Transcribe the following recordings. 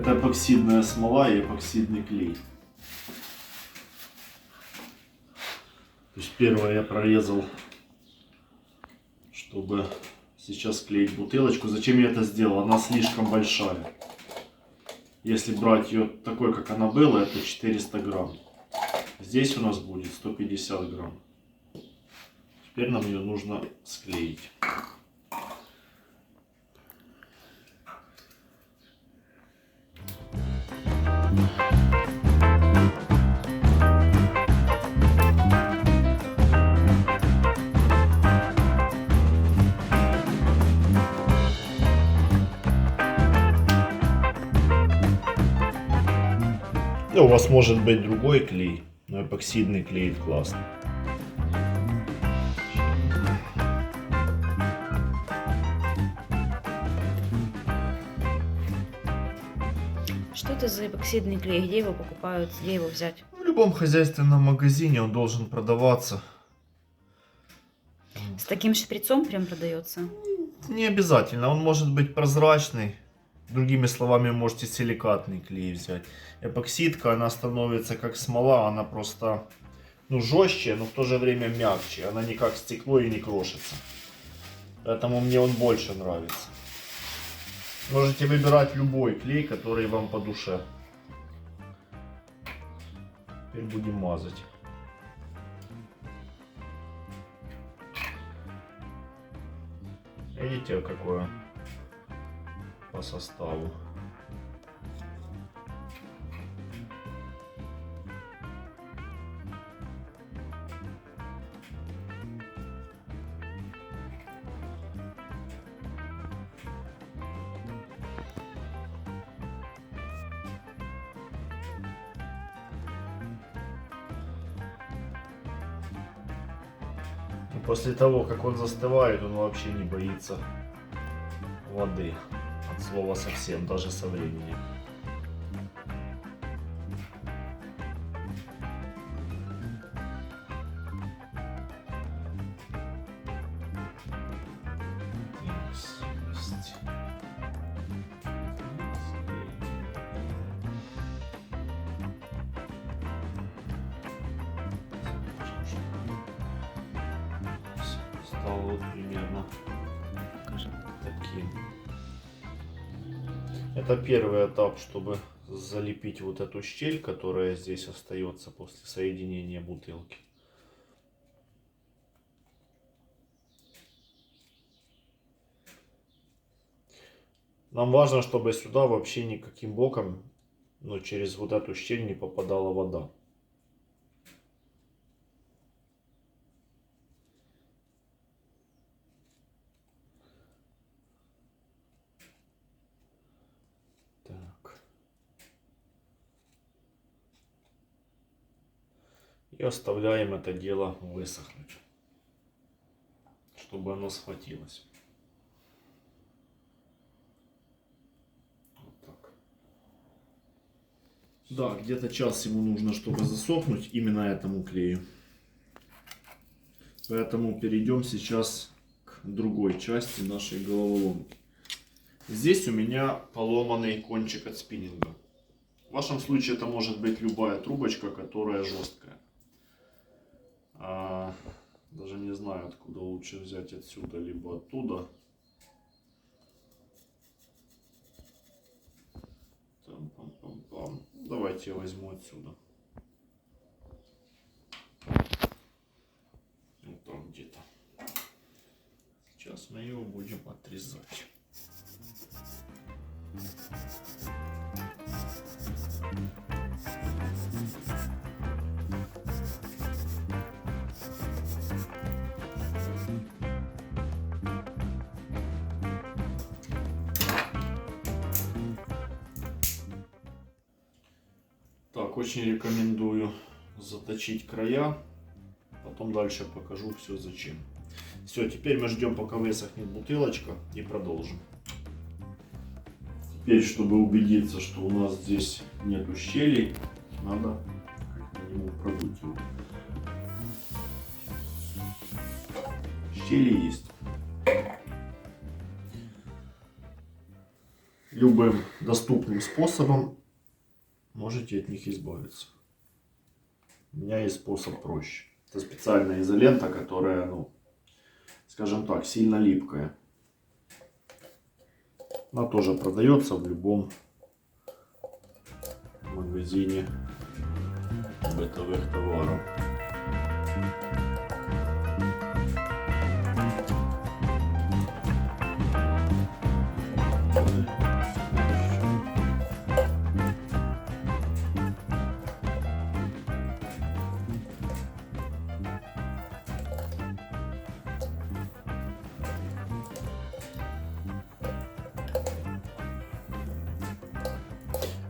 Это эпоксидная смола и эпоксидный клей. То есть первое я прорезал, чтобы сейчас клеить бутылочку. Зачем я это сделал? Она слишком большая. Если брать ее такой, как она была, это 400 грамм. Здесь у нас будет 150 грамм. Теперь нам ее нужно склеить. Ну, у вас может быть другой клей, но эпоксидный клеит классно. Что это за эпоксидный клей? Где его покупают? Где его взять? В любом хозяйственном магазине он должен продаваться. С таким шприцом прям продается? Не обязательно, он может быть прозрачный. Другими словами, можете силикатный клей взять. Эпоксидка, она становится как смола, она просто жестче, но в то же время мягче. Она не как стекло и не крошится. Поэтому мне он больше нравится. Можете выбирать любой клей, который вам по душе. Теперь будем мазать. Видите, какое по составу. После того, как он застывает, он вообще не боится воды. От слова совсем, даже со временем. Стало вот примерно таким. Это первый этап, чтобы залепить вот эту щель, которая здесь остается после соединения бутылки. Нам важно, чтобы сюда вообще никаким боком, через вот эту щель не попадала вода. И оставляем это дело высохнуть, чтобы оно схватилось. Вот так. Да, где-то час ему нужно, чтобы засохнуть именно этому клею. Поэтому перейдем сейчас к другой части нашей головоломки. Здесь у меня поломанный кончик от спиннинга. В вашем случае это может быть любая трубочка, которая жесткая. Даже не знаю, откуда лучше взять, отсюда либо оттуда. Там-пам-пам-пам. Давайте я возьму отсюда. Вот там где-то. Сейчас мы его будем отрезать. Так, очень рекомендую заточить края. Потом дальше покажу все зачем. Все, теперь мы ждем, пока высохнет бутылочка, и продолжим. Теперь, чтобы убедиться, что у нас здесь нету щелей, надо как минимум продуть его. Щели есть. любым доступным способом можете от них избавиться. У меня есть способ проще. Это специальная изолента, которая, ну, скажем так, сильно липкая. Она тоже продается в любом магазине бытовых товаров.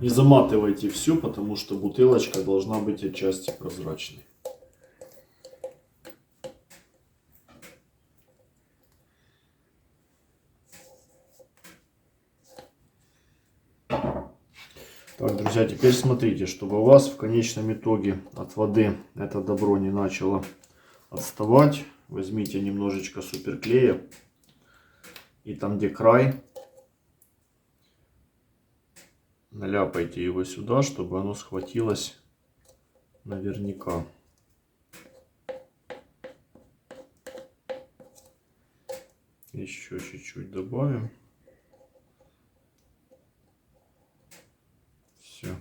Не заматывайте все, потому что бутылочка должна быть отчасти прозрачной. Так, друзья, теперь смотрите, чтобы у вас в конечном итоге от воды это добро не начало отставать. Возьмите немножечко суперклея и там, где край, наляпайте его сюда, чтобы оно схватилось наверняка. Еще чуть-чуть добавим. Все.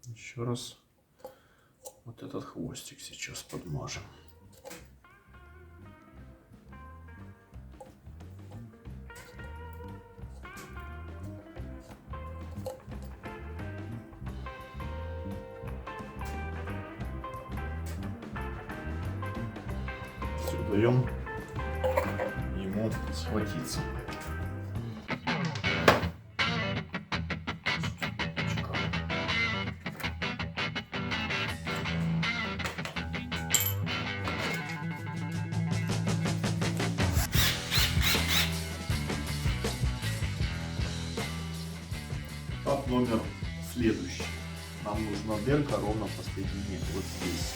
Еще раз вот этот хвостик сейчас подмажем. Все, даем ему схватиться. Этап номер следующий. Нам нужна дырка ровно посередине, вот здесь.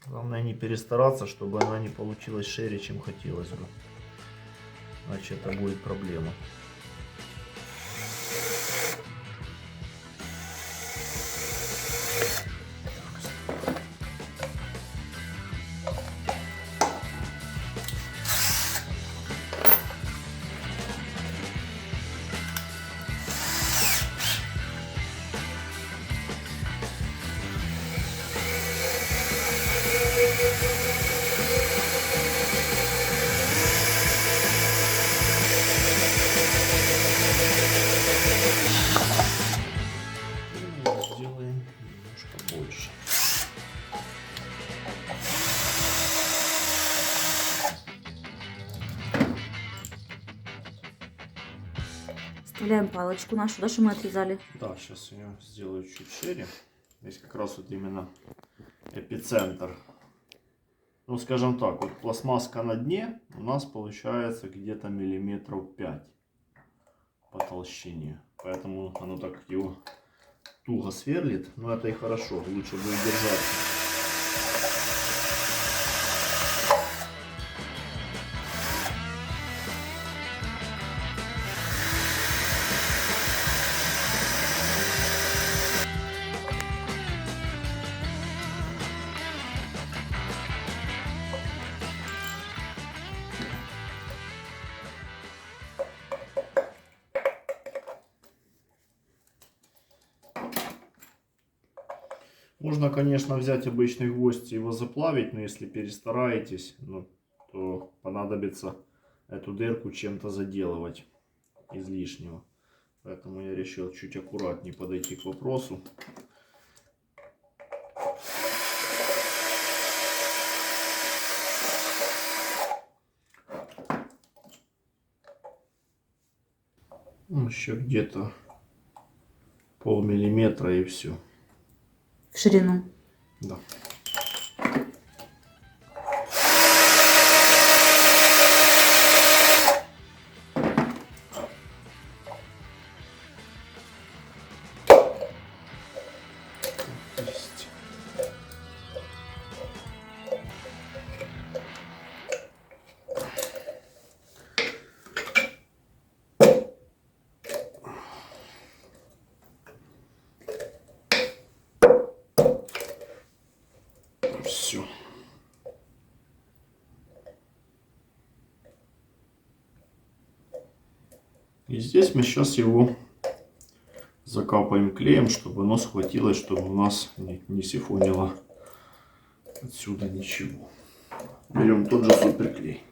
Главное не перестараться, чтобы она не получилась шире, чем хотелось бы. Иначе это будет проблема. Сделаем немножко больше. Вставляем палочку нашу, да, что мы отрезали. Да, сейчас я сделаю чуть шире. Здесь как раз вот именно эпицентр. Ну, скажем так, вот пластмасска на дне у нас получается где-то миллиметров 5 по толщине. Поэтому оно так его туго сверлит. Но это и хорошо, лучше будет держаться. Можно, конечно, взять обычный гвоздь и его заплавить, но если перестараетесь, ну, то понадобится эту дырку чем-то заделывать излишнего. Поэтому я решил чуть аккуратнее подойти к вопросу. Ну, еще где-то полмиллиметра и все. В ширину. Да. И здесь мы сейчас его закапаем клеем, чтобы оно схватилось, чтобы у нас не сифонило отсюда ничего. Берем тот же суперклей.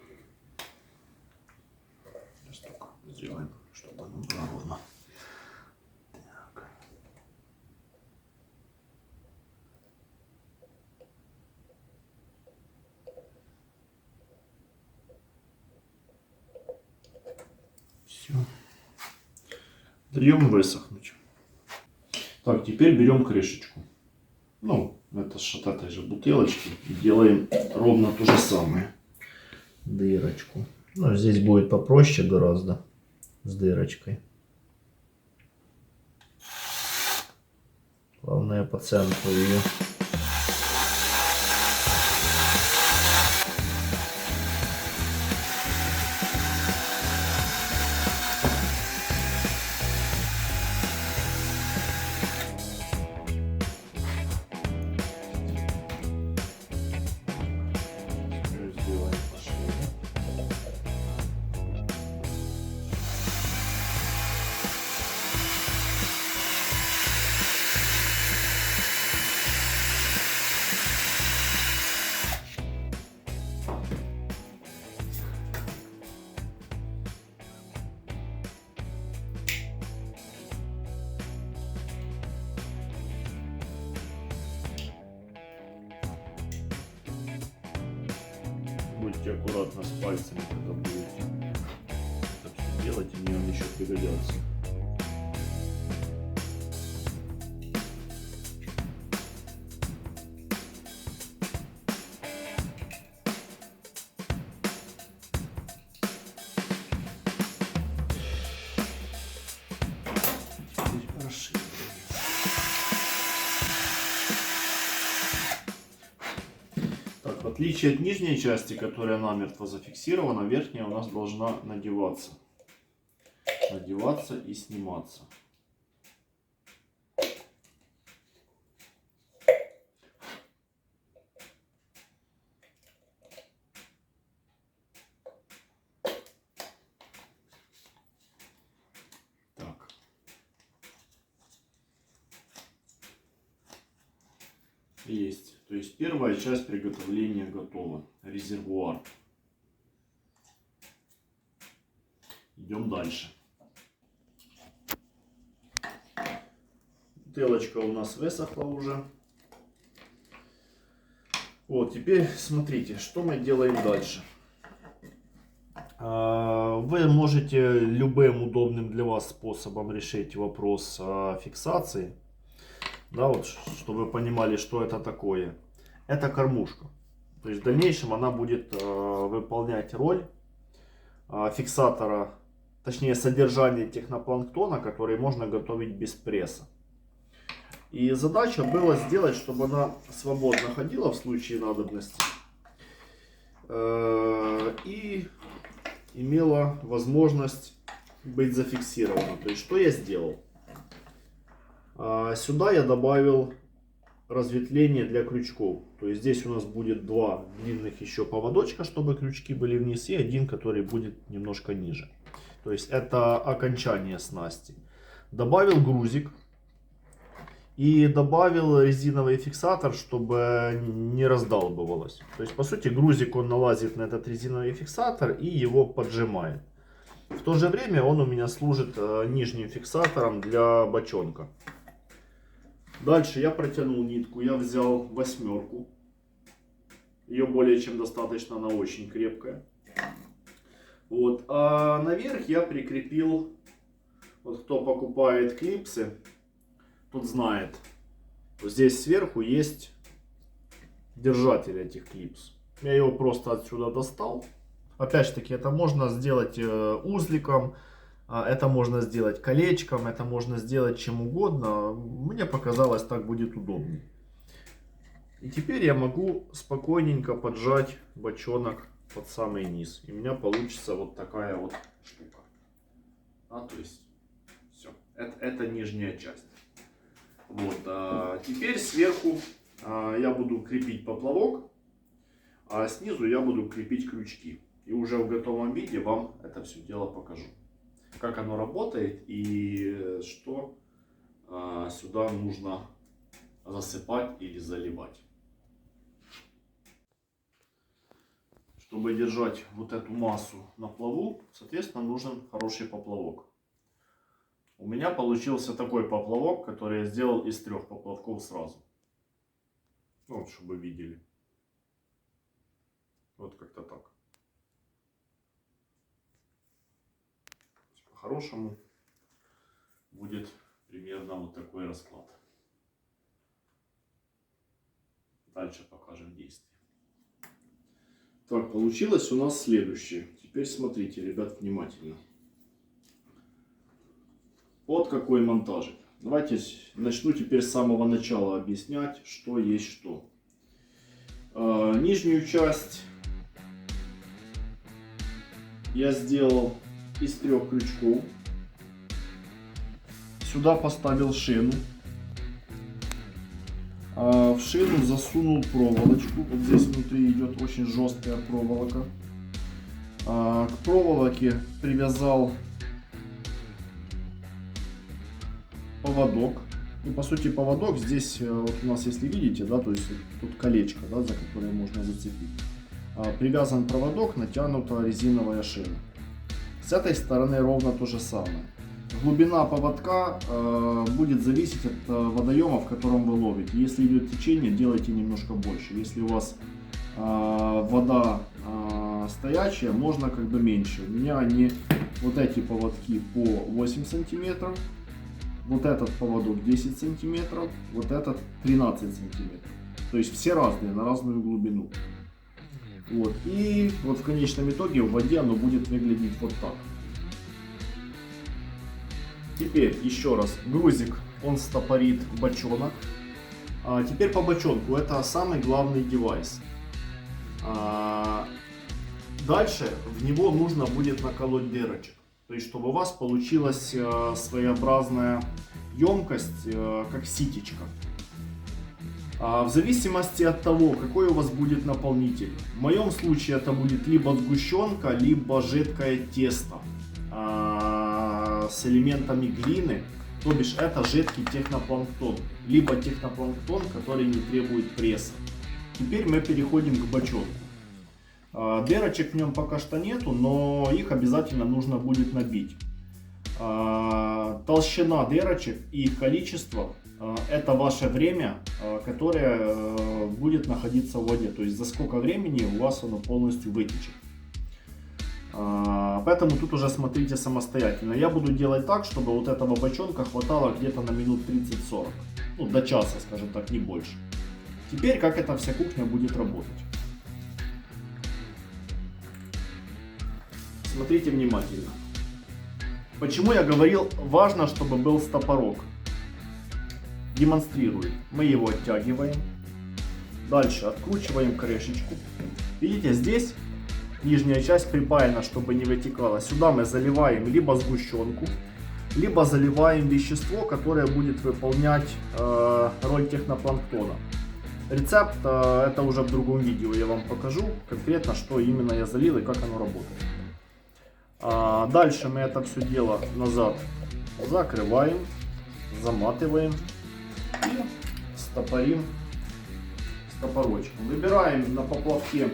Сейчас только сделаем, чтобы оно было ровно. Так. Все. Даем высохнуть. Так, теперь берем крышечку. Ну, это с этой же бутылочки. И делаем ровно то же самое. Дырочку. Ну, здесь будет попроще гораздо. С дырочкой. Главное по центру ее. Будьте аккуратны с пальцами, когда будете это все делать, они вам еще пригодятся. Теперь прошили. Так, в отличие от нижней части, которая намертво зафиксирована, верхняя у нас должна надеваться. Надеваться и сниматься. Так. Есть. То есть первая часть приготовления готова. Резервуар. Идем дальше. Бутылочка у нас высохла уже. Вот, теперь смотрите, что мы делаем дальше. Вы можете любым удобным для вас способом решить вопрос фиксации. Да, вот, чтобы вы понимали, что это такое. Это кормушка. То есть в дальнейшем она будет выполнять роль фиксатора, точнее содержания технопланктона, который можно готовить без пресса. И задача была сделать, чтобы она свободно ходила в случае надобности и имела возможность быть зафиксирована. То есть что я сделал? Сюда я добавил разветвление для крючков. То есть здесь у нас будет два длинных еще поводочка, чтобы крючки были вниз, и один, который будет немножко ниже. То есть это окончание снасти. Добавил грузик. И добавил резиновый фиксатор, чтобы не раздалбывалось. То есть, по сути, грузик он налазит на этот резиновый фиксатор и его поджимает. В то же время он у меня служит нижним фиксатором для бочонка. Дальше я протянул нитку, я взял 8. Ее более чем достаточно, она очень крепкая. Вот. А наверх я прикрепил, вот кто покупает клипсы, тот знает, здесь сверху есть держатель этих клипс. Я его просто отсюда достал. Опять же таки, это можно сделать узликом, это можно сделать колечком, это можно сделать чем угодно. Мне показалось, так будет удобнее. И теперь я могу спокойненько поджать бочонок под самый низ. И у меня получится вот такая вот штука. То есть, все. Это нижняя часть. Вот, теперь сверху я буду крепить поплавок, а снизу я буду крепить крючки. И уже в готовом виде вам это все дело покажу. как оно работает и что сюда нужно засыпать или заливать. Чтобы держать вот эту массу на плаву, соответственно, нужен хороший поплавок. У меня получился такой поплавок, который я сделал из 3 поплавков сразу. Ну, вот, чтобы вы видели. Вот как-то так. По-хорошему будет примерно вот такой расклад. Дальше покажем действие. Так, получилось у нас следующее. Теперь смотрите, ребят, внимательно. Вот какой монтажик. Давайте начну теперь с самого начала объяснять, что есть что. Нижнюю часть я сделал из 3 крючков. Сюда поставил шину. В шину засунул проволочку. Вот здесь внутри идет очень жесткая проволока. К проволоке привязал поводок. Ну, по сути, поводок здесь, вот у нас, если видите, да, то есть тут колечко, да, за которое можно зацепить. Привязан проводок, натянута резиновая шина. С этой стороны ровно то же самое. Глубина поводка будет зависеть от водоема, в котором вы ловите. Если идет течение, делайте немножко больше. Если у вас вода стоячая, можно как бы меньше. У меня они вот эти поводки по 8 сантиметров. Вот этот поводок 10 сантиметров, вот этот 13 сантиметров. То есть все разные, на разную глубину. Вот. И вот в конечном итоге в воде оно будет выглядеть вот так. Теперь еще раз, грузик, он стопорит бочонок. Теперь по бочонку, это самый главный девайс. Дальше в него нужно будет наколоть дырочек. То есть, чтобы у вас получилась своеобразная емкость, как ситечка. В зависимости от того, какой у вас будет наполнитель. В моем случае это будет либо сгущенка, либо жидкое тесто с элементами глины. То бишь это жидкий технопланктон. Либо технопланктон, который не требует пресса. Теперь мы переходим к бочонку. Дырочек в нем пока что нету, но их обязательно нужно будет набить. Толщина дырочек и их количество — это ваше время, которое будет находиться в воде. То есть за сколько времени у вас оно полностью вытечет. Поэтому тут уже смотрите самостоятельно. Я буду делать так, чтобы вот этого бочонка хватало где-то на минут 30-40. Ну, до часа, скажем так, не больше. Теперь как эта вся кухня будет работать. Смотрите внимательно. Почему я говорил, важно, чтобы был стопорок. Демонстрирую. Мы его оттягиваем. Дальше откручиваем крышечку. Видите, здесь нижняя часть припаяна, чтобы не вытекала. Сюда мы заливаем либо сгущенку, либо заливаем вещество, которое будет выполнять роль технопланктона. Рецепт это уже в другом видео я вам покажу конкретно, что именно я залил и как оно работает. Дальше мы это все дело назад закрываем, заматываем и стопорим стопорочком. Выбираем на поплавке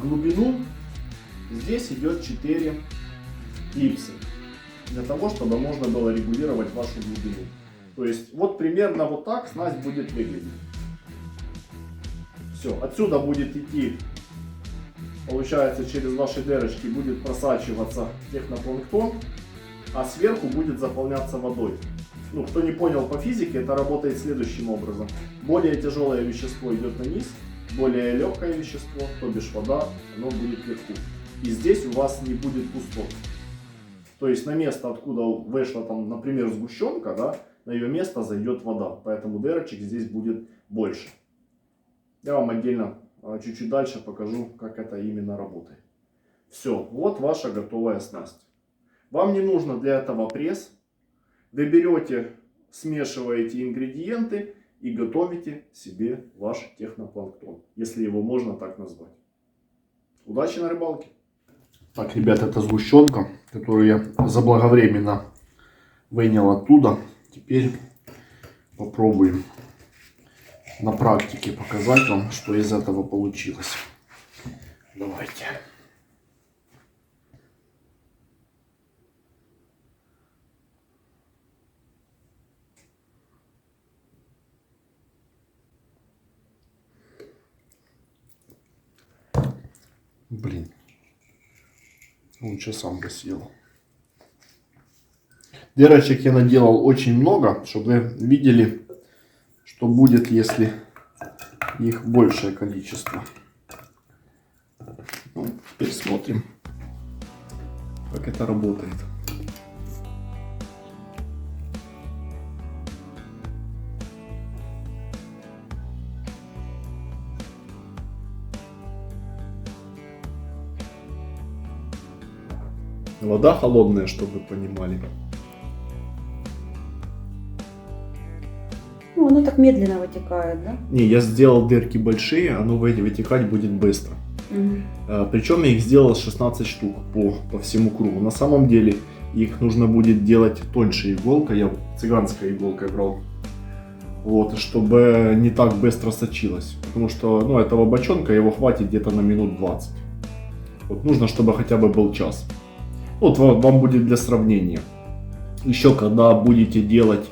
глубину. Здесь идет 4 клипсы для того, чтобы можно было регулировать вашу глубину. То есть вот примерно вот так снасть будет выглядеть. Все, отсюда будет идти, получается, через ваши дырочки будет просачиваться технопланктон, а сверху будет заполняться водой. Ну, кто не понял по физике, это работает следующим образом. Более тяжелое вещество идет на низ, более легкое вещество, то бишь вода, оно будет вверху. И здесь у вас не будет пустот. То есть на место, откуда вышла, там, например, сгущенка, да, на ее место зайдет вода. Поэтому дырочек здесь будет больше. Я вам отдельно чуть-чуть дальше покажу, как это именно работает. Все, вот ваша готовая снасть. Вам не нужно для этого пресс. Вы берете, смешиваете ингредиенты и готовите себе ваш технопланктон, если его можно так назвать. Удачи на рыбалке! Так, ребят, это сгущенка, которую я заблаговременно вынял оттуда. Теперь попробуем на практике показать вам, что из этого получилось. Давайте. Блин. Лучше сам бы съел. Дырочек я наделал очень много, чтобы вы видели, что будет, если их большее количество. Ну, теперь смотрим, как это работает. Вода холодная, чтобы вы понимали. Ну, оно так медленно вытекает, да? Не, я сделал дырки большие, оно вытекать будет быстро. Угу. Причем я их сделал 16 штук по всему кругу. На самом деле их нужно будет делать тоньше иголкой. Я цыганской иголкой брал. Вот, чтобы не так быстро сочилось. Потому что, ну, этого бочонка его хватит где-то на минут 20. Вот нужно, чтобы хотя бы был час. Вот вам будет для сравнения. Еще когда будете делать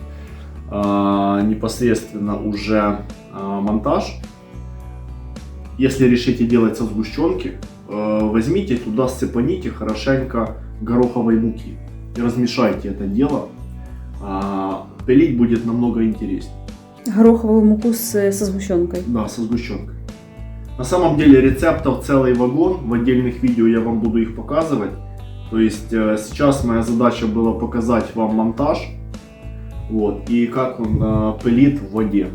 непосредственно уже монтаж, если решите делать со сгущенки, возьмите туда, сцепаните хорошенько гороховой муки и размешайте это дело. Пилить будет намного интереснее. Гороховую муку со сгущенкой. Да, со сгущенкой. На самом деле рецептов целый вагон. В отдельных видео я вам буду их показывать. То есть сейчас моя задача была показать вам монтаж. Вот, и как он пылит в воде.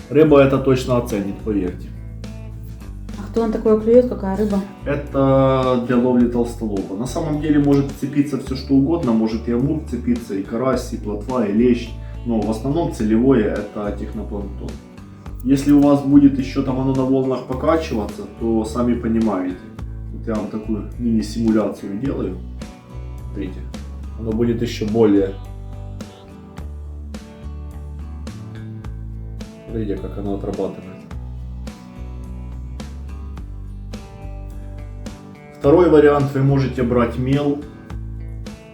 Рыба это точно оценит, поверьте. А кто он такое клюет, какая рыба? Это для ловли толстолоба. На самом деле может цепиться все что угодно, может и амур цепиться, и карась, и плотва, и лещ. Но в основном целевое это технопланктон. Если у вас будет еще там оно на волнах покачиваться, то сами понимаете. Вот я вам такую мини-симуляцию делаю. Смотрите, оно будет еще более... Смотрите, как оно отрабатывает. Второй вариант: вы можете брать мел,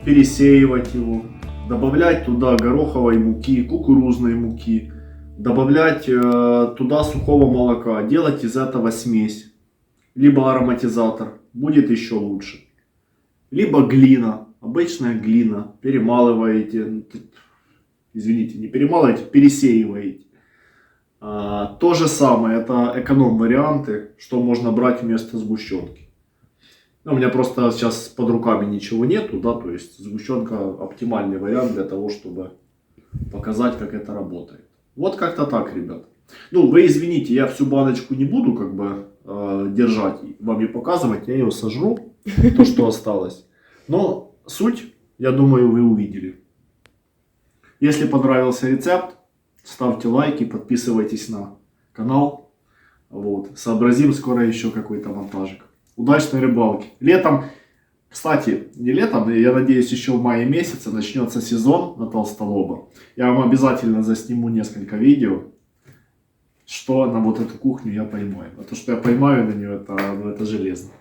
пересеивать его, добавлять туда гороховой муки, кукурузной муки, добавлять туда сухого молока, делать из этого смесь, либо ароматизатор, будет еще лучше, либо глина, обычная глина, перемалываете, извините, не перемалываете, пересеиваете. То же самое, это эконом-варианты, что можно брать вместо сгущенки. У меня просто сейчас под руками ничего нету, да, то есть сгущенка оптимальный вариант для того, чтобы показать, как это работает. Вот как-то так, ребят. Ну, вы извините, я всю баночку не буду как бы держать, вам и показывать, я ее сожру, то, что осталось. Но суть, я думаю, вы увидели. Если понравился рецепт, ставьте лайки, подписывайтесь на канал. Вот. Сообразим скоро еще какой-то монтажик. Удачной рыбалки. Летом, кстати, не летом, я надеюсь, еще в мае месяце начнется сезон на толстолоба. Я вам обязательно засниму несколько видео, что на вот эту кухню я поймаю. А то, что я поймаю на нее, это железно.